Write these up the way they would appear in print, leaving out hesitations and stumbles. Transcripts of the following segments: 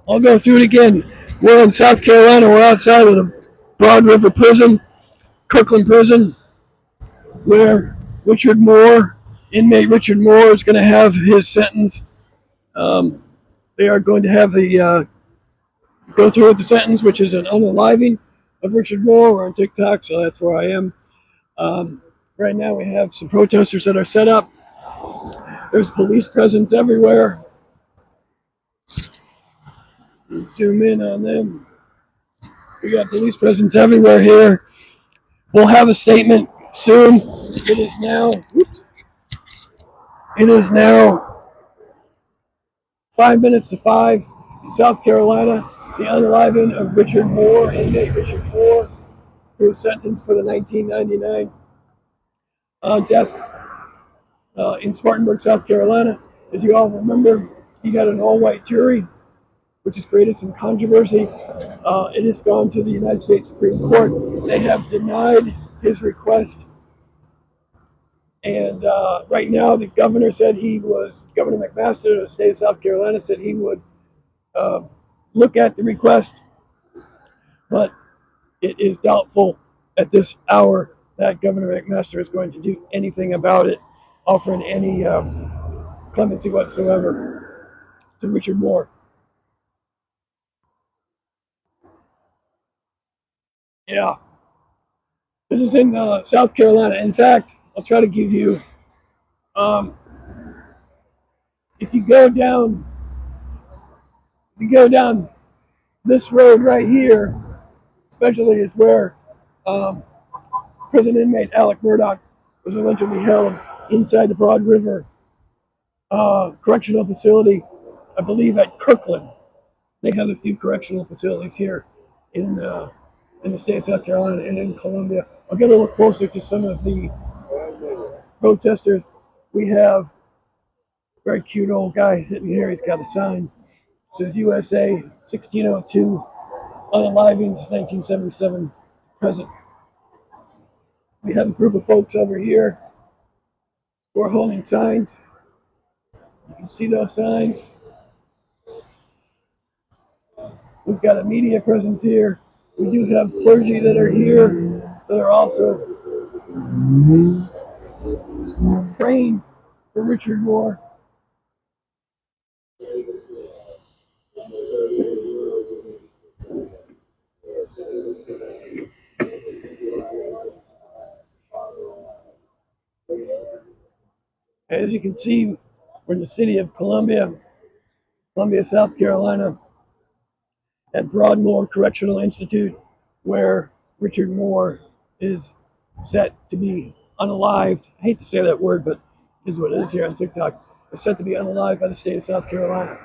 I'll go through it again. We're in South Carolina. We're outside of the Broad River Prison, Kirkland Prison, where Richard Moore, inmate Richard Moore, is going to have his sentence. They are going to have the go through with the sentence, which is an unaliving of Richard Moore. We're on TikTok, so that's where I am. Right now, we have some protesters that are set up. There's police presence everywhere. Zoom in on them. We got police presence everywhere here. We'll have a statement soon. It is now. Whoops. It is now 5 minutes to 5 in South Carolina. The unaliving of Richard Moore, inmate Richard Moore, who was sentenced for the 1999 death in Spartanburg, South Carolina. As you all remember, he got an all-white jury, which has created some controversy. It has gone to the United States Supreme Court. They have denied his request. And right now, the governor said Governor McMaster of the state of South Carolina said he would look at the request, but it is doubtful at this hour that Governor McMaster is going to do anything about it, offering any clemency whatsoever to Richard Moore. Yeah, this is in South Carolina. In fact, I'll try to give you, if you go down this road right here, especially is where prison inmate Alec Murdaugh was allegedly held inside the Broad River correctional facility, I believe at Kirkland. They have a few correctional facilities here in the state of South Carolina and in Columbia. I'll get a little closer to some of the protesters. We have a very cute old guy sitting here. He's got a sign. It says USA 1602, unaliving since 1977 present. We have a group of folks over here who are holding signs. You can see those signs. We've got a media presence here. We do have clergy that are here that are also praying for Richard Moore. As you can see, we're in the city of Columbia, South Carolina, at Broadmoor Correctional Institute, where Richard Moore is set to be unalived. I hate to say that word, but it is what it is here on TikTok. Is set to be unalived by the state of South Carolina.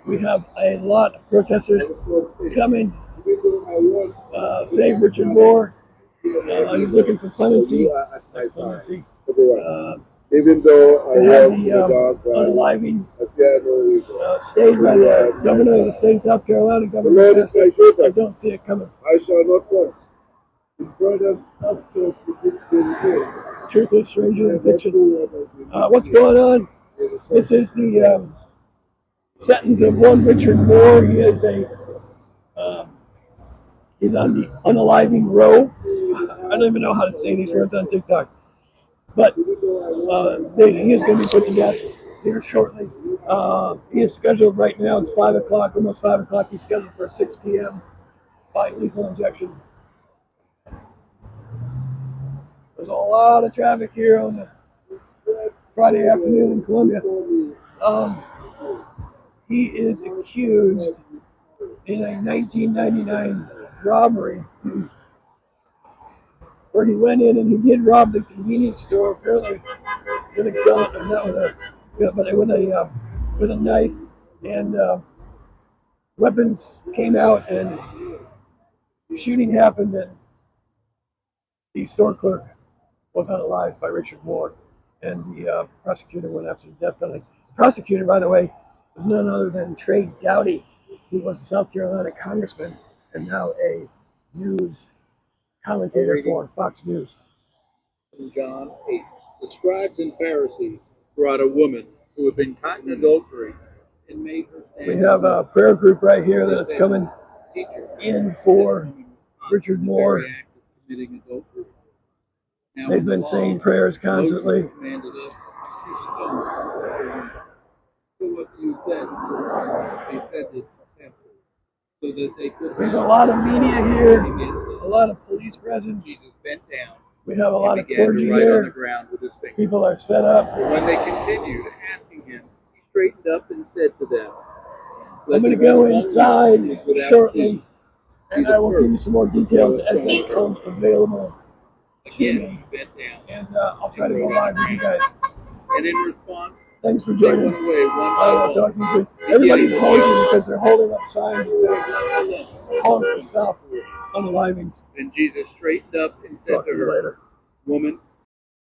We have a lot of protesters coming. Save Richard Moore. He's looking for clemency. Even though to have the unaliving stayed by the governor of the state of South Carolina, Governor McMaster. I don't see it coming. I shall not come. Truth is stranger than fiction. What's going on? This is the sentence of one Richard Moore. He is he's on the unaliving row. I don't even know how to say these words on TikTok. But he is going to be put to death here shortly. He is scheduled right now. It's 5 o'clock, almost 5 o'clock. He's scheduled for 6 p.m. by lethal injection. There's a lot of traffic here on the Friday afternoon in Columbia. He is accused in a 1999 robbery where he went in and he did rob the convenience store, apparently with a gun, not with a, but with a knife, and weapons came out, and shooting happened, and the store clerk was unalived by Richard Moore, and the prosecutor went after the death penalty. The prosecutor, by the way, was none other than Trey Gowdy, who was a South Carolina congressman and now a news commentator for Fox News. John 8. The scribes and Pharisees brought a woman who had been caught in adultery and made her stand. We have a prayer group right here that's coming Teacher, in for this woman was Richard caught in the Moore. very act of committing adultery. Now, They've in been the saying law, prayers Moses constantly. commanded us to stone such a woman. So what do you say? They said this to test her, so that they could There's a have lot of media here, against us. a lot of police presence. Jesus bent down We have a lot and of began clergy to write on the here. ground with his finger. People are set up. But when they continued asking him, he straightened up and said to them, I'm "Let going the to go one among you inside who is without shortly, sin and be I the will give you first some more to throw details a as stone they at her." come available to Again, me. he bent down And I'll try to go live with you guys. and in response, Thanks for they joining. went away one I by will one. talk to you soon. Everybody's honking because they're holding up signs that say Alone. honk to stop on the livings. Then Jesus straightened up and said Talk to to you her, later. "Woman,